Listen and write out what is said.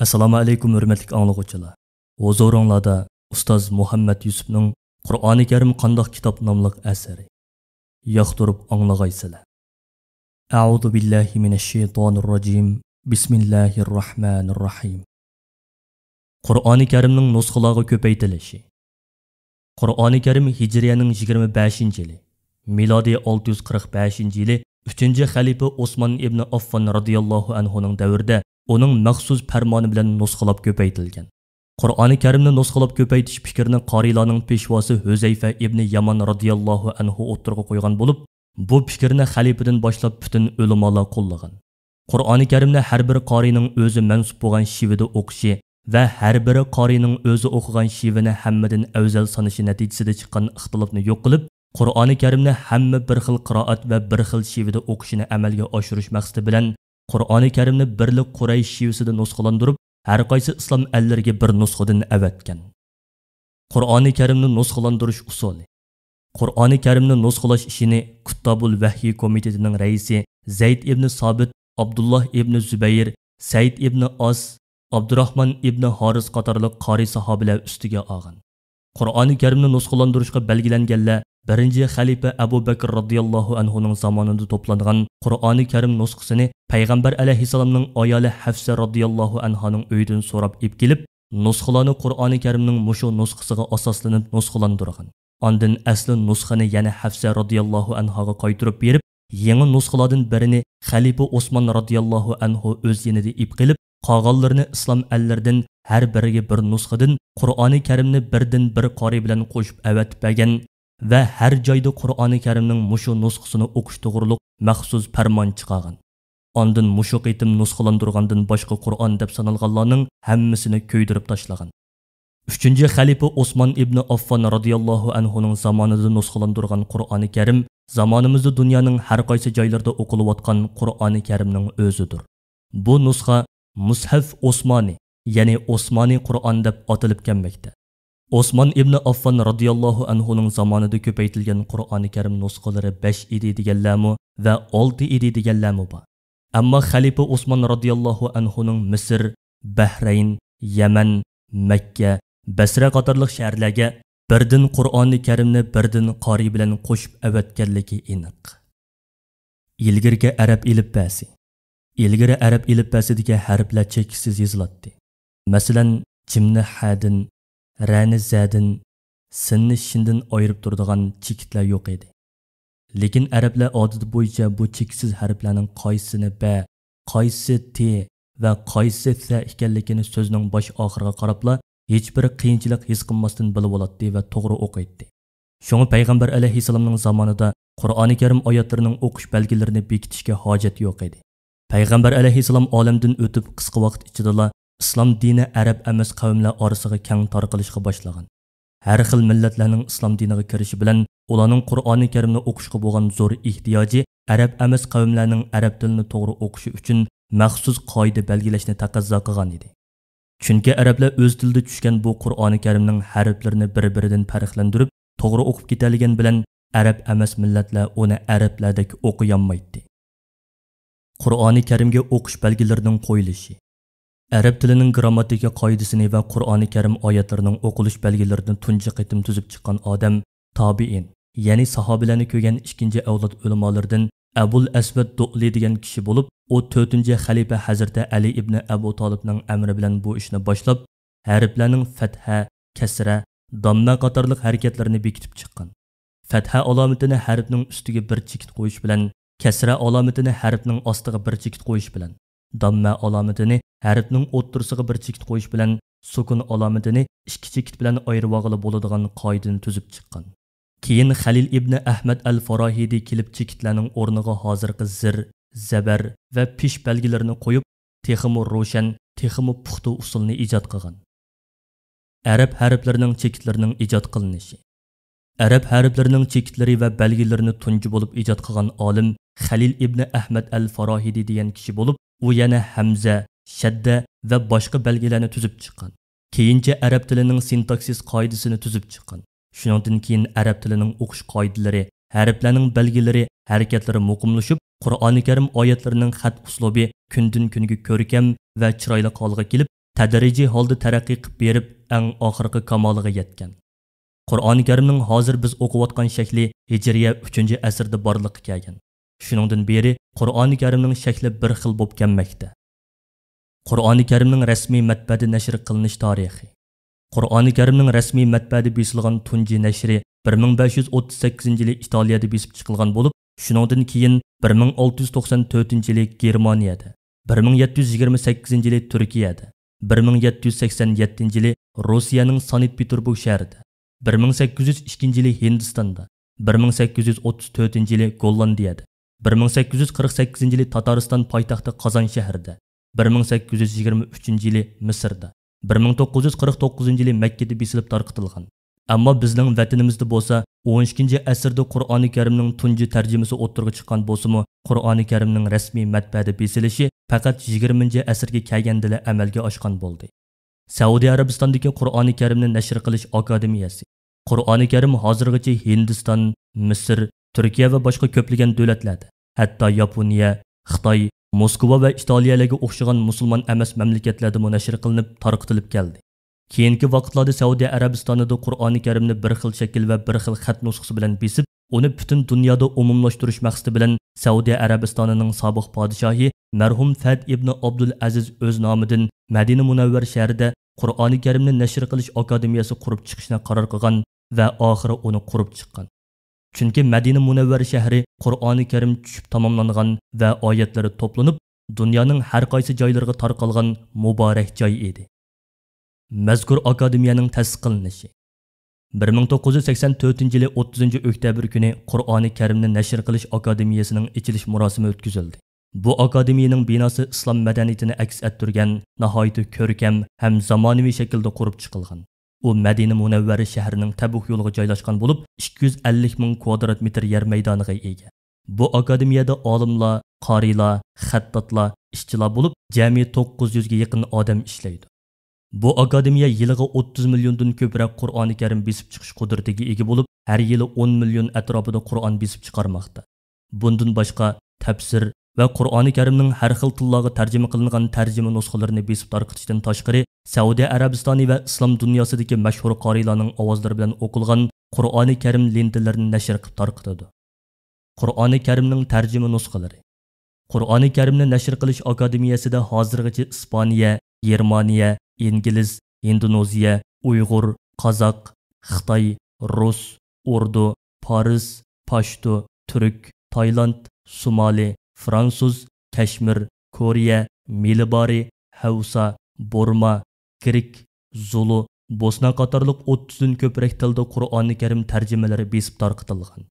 Assalomu alaykum hurmatli anglovchilar. Huzuringlarda ustoz Muhammad Yusufning Qur'oni Karim qandoq kitob nomli asari. Yoqtirib anglag'aysizlar. A'udhu billahi minash shaytonir rojim. Bismillahirrahmanirrahim. Qur'oni Karimning nusxalari ko'paytilishi. Qur'oni Karim Hijriyaning 25-yili, milodiy 645-yili 3-xalifa Osman ibn Affon radhiyallohu anhuning davrida onun məxsus fərmanı bilan nusxalab köpəytilgan. Qur'oni Karimni nusxalab köpəytiş fikrini qarilarning peshvosi Huzayfa ibn Yaman radhiyallohu anhu o'tirg'a qo'ygan bo'lib, bu fikrni xalifadan boshlab butun ulamolar qo'llagan. Qur'oni Karimni har bir qarining o'zi mansub bo'lgan shivida o'qishi va har bir qarining o'zi o'qigan shivini hammadan afzal sanishi natijasida chiqqan ixtilofni yo'q qilib, Qur'oni Karimni hamma bir xil qiroat va bir xil shivida o'qishini amalga oshirish maqsadi bilan Qur'oni Karimni birlik Quraysh shivsida nusxalandırib, har qaysi islom allariga bir nusxadan avatgan. Qur'oni Karimni nusxalandirish usuli. Qur'oni Karimni nusxalash ishini Kuttabul Vahyi komitetining raisi Zayd ibn Sabit, Abdullah ibn Zubayr, Said ibn As, Abdurrahman ibn Haris qatorliq qori sahobalar ustiga olgan. Qur'oni Karimni nusxalandirishga belgilanganlar birinchi xalifa Abu Bakr radhiyallohu anhuning zamonida to'plangan Qur'oni Karim nusxasini Payg'ambar alayhissalomning ayoli Hafsa radhiyallohu anhaning uyidan so'rab ib kelib, nusxalarni Qur'oni Karimning mushu nusxasiga asoslanib nusxalantirgan. Ondan asli nusxani yana Hafsa radhiyallohu anhaga qaytarib berib, yangi nusxalardan birini xalifa Osman radhiyallohu anhu o'z yanida ib kelib, qolganlarini islom allaridan har biriga bir nusxadan Qur'oni Karimni birdan bir qori bilan qo'shib avatib bergan va har joyda Qur'oni Karimning mushu nusxasini o'qish to'g'riliq maxsus farmon chiqargan. Ondan mushu qitim nusxalandirgandan boshqa Qur'on deb sanalganlarning hammasini ko'ydirib tashlagan. 3-xalifa Osman ibn Affon radhiyallohu anhuning zamonida nusxalandirgan Qur'oni Karim zamonimizda dunyoning har qaysi joylarida o'qilayotgan Qur'oni Karimning o'zidir. Bu nusxa Mushaf Osmani, ya'ni Osmani Qur'on deb atalib kelmoqda. Osman ibn Affon radhiyallohu anhuning zamonida ko'paytilgan Qur'oni Karim nusxalari 5 edi deganlarmi va 6 edi deganlarmi bor. Ammo xalifa Osman radhiyallohu anhuning Misr, Bahrayn, Yaman, Makka, Basra qatorliq shaharlarga birdan Qur'oni Karimni birdan qori bilan qo'shib avatganligi aniq. Ilgirgi arab ilifbasi. Ilgari arab ilifbasidagi harflar cheksiz yoziladi. Masalan, jimni hadin, rani zadin, sinni shindan ayirib turadigan chekitlar yo'q edi. Lekin arablar odati bo'yicha bu cheksiz harflarning qaysini ba, qaysi t va qaysi sa ekanligini so'zning bosh oxiriga qarabla hech bir qiyinchilik his qilmasdan bilib oladi va to'g'ri o'qiydi. Shunga payg'ambar alayhissalomning zamonida Qur'oni Karim oyatlarining o'qish belgilarini bekitishga hojat yo'q edi. Payg'ambar alayhissalom olamdan o'tib qisqa vaqt ichida islom dini arab emas qavmlar orasiga keng tarqalishga boshlagan. Har xil millatlarning islom diniga kirishi bilan ularning Qur'oni Karimni o'qishga bo'lgan zo'r ehtiyoji arab emas qavmlarning arab tilini to'g'ri o'qishi uchun maxsus qoida belgilashni taqozo qilgan edi. Chunki arablar o'z tilida tushgan bu Qur'oni Karimning harflarini bir-biridan farqlantirib to'g'ri o'qib ketadigan bilan arab emas millatlar uni arablardek o'qiy olmaydi. Qur'oni Karimga o'qish belgilarining qo'yilishi. Arab tilining grammatika qoidasini va Qur'oni Karim oyatlarining o'qilish belgilarini tunji qitim tuzib chiqqan odam tabiin, ya'ni sahobalarni ko'rgan ikkinchi avlod ulamolardan Abul Asvad Du'li degan kishi bo'lib, u 4-xalifa Hazrati Ali ibn Abu Talibning amri bilan bu ishni boshlab, harflarning fatha, kasra, damma qatorliq harakatlarini bekitib chiqqan. Fatha alomatini harfning ustiga bir chekit qo'yish bilan, kasra alomatini harfning ostiga bir chekit qo'yish bilan, damma alomatini harfning o'ttirisiga bir chekit qo'yish bilan, sukun alomatini 2 chekit bilan ayirib olg'ili bo'ladigan qoidani tuzib chiqqan. Keyin Xalil ibn Ahmad al-Farahidi kelib chekitlarning o'rniga hozirgi zir, zabar va pish belgilarini qo'yib, texmi ro'shan, texmi puxta usulni ijod qilgan. Arab harflarining chekitlarining ijod qilinishi. Arab harflarining chekitlari va belgilarini tunji bo'lib ijod qilgan olim Xalil ibn Ahmad al-Farahidi degan kishi bo'lib, u yana hamza, shadda va boshqa belgilarni tuzib chiqqan. Keyincha arab tilining sintaksis qoidasini tuzib chiqqan. Shuningdan keyin arab tilining o'qish qoidalari, harflarning belgilari, harakatlari muqimlashib, Qur'oni Karim oyatlarining xat uslubi kundan kunga ko'rkam va chiroyli holga kelib, tədrici holda tərəqqi qilib berib ən oxirgi kamoliga yetgan. Qur'oni Karimning hozir biz o'qiyotgan shakli Hijriya 3-asrda borliqqa kelgan. Shuningdan beri Qur'oni Karimning shakli bir xil bo'lib kelmoqda. Qur'oni Karimning rasmiy matbada nashr qilinish tarixi. Qur'oni Karimning rasmiy matbada besilgan tunji nashri 1538-yili Italiyada besib chiqilgan bo'lib, shuningdan keyin 1694-yili Germaniyada, 1728-yili Turkiyada, 1787-yili Rossiyaning Sankt-Peterburg shahrida, 1802-yili Hindistonda, 1834-yili Gollandiyada, 1848-yili Tatariston poytaxti Qozon shahrida, 1823-yili Misrda, 1949-yili Makkada besilib tarqatilgan. Ammo bizning vatanimizda bo'lsa 12-asrda Qur'oni Karimning tunji tarjimasi o'ttirg'i chiqqan bo'lsa-mu, Qur'oni Karimning rasmiy matbada besilishi faqat 20-asrga kelganda amalga oshgan bo'ldi. Saudiya Arabistondagi Qur'oni Karimni nashr qilish akademiyasi. Qur'oni Karim hozirgacha Hindiston, Misr, Turkiya va boshqa ko'plagan davlatlarda, hatto Yaponiya, Xitoy, Moskva va Italiyalarga o'xshagan musulmon emas mamlakatlarda nashr qilinib, tarqatilib keldi. Keyingi vaqtlarda Saudiya Arabistonida Qur'oni Karimni bir xil shakl va bir xil xat nusxasi bilan besib, uni butun dunyoda umumlashtirish maqsadi bilan Saudiya Arabistonining sobiq podshohi marhum Fad ibn Abdul Aziz o'z nomidan Madina Munawvar shahrida Qur'oni Karimni nashr qilish akademiyasi qurib chiqishni qaror qilgan va oxiri uni qurib chiqqan. Chunki Madina Munawvar shahri Qur'oni Karim tushib tamomlangan va oyatlari to'planib, dunyoning har qaysi joylariga tarqalgan muborak joy edi. Mazkur akademiyaning ta'sis qilinishi 1984-yili 30-oktyabr kuni Qur'oni Karimni nashr qilish akademiyasining ichilish murosimi o'tkazildi. Bu akademiyaning binosi islom madaniyatini aks ettirgan, nihoyat ko'rkam ham zamonaviy shaklda qurib chiqilgan. U Madina Munawvara shahrining Tabuk yo'liga joylashgan bo'lib, 250 ming kvadrat metr yer maydoniga ega. Bu akademiyada olimlar, qorilar, xattatlar, ishchilar bo'lib, jami 900 ga yaqin odam ishlaydi. Bu akademiya yiliga 30 milliondan ko'proq Qur'oni Karim besib chiqish qudratiga ega bo'lib, har yili 10 million atrofida Qur'on besib chiqarmoqda. Bundan boshqa tafsir va Qur'oni Karimning har xil tillarga tarjima qilingan tarjima nusxalarini besib tarqatishdan tashqari, Saudiya Arabistoni va islom dunyosidagi mashhur qorilarning ovozlari bilan o'qilgan Qur'oni Karim lentalarini nashr qilib tarqatadi. Qur'oni Karimning tarjima nusxalari. Qur'oni Karimni nashr qilish akademiyasida hozirgacha Ispaniya, Germaniya, İngiliz, Indoneziya, Uyg'ur, Qozoq, Xitoy, Rus, Urdu, Faris, Pashto, Turk, Tayland, Somali, Fransuz, Kashmir, Koreya, Milibari, Hausa, Burma, Grek, Zulu, Bosna qatorliq 30 dan ko'proq tilda Qur'oni Karim tarjimalari besib tarqatilgan.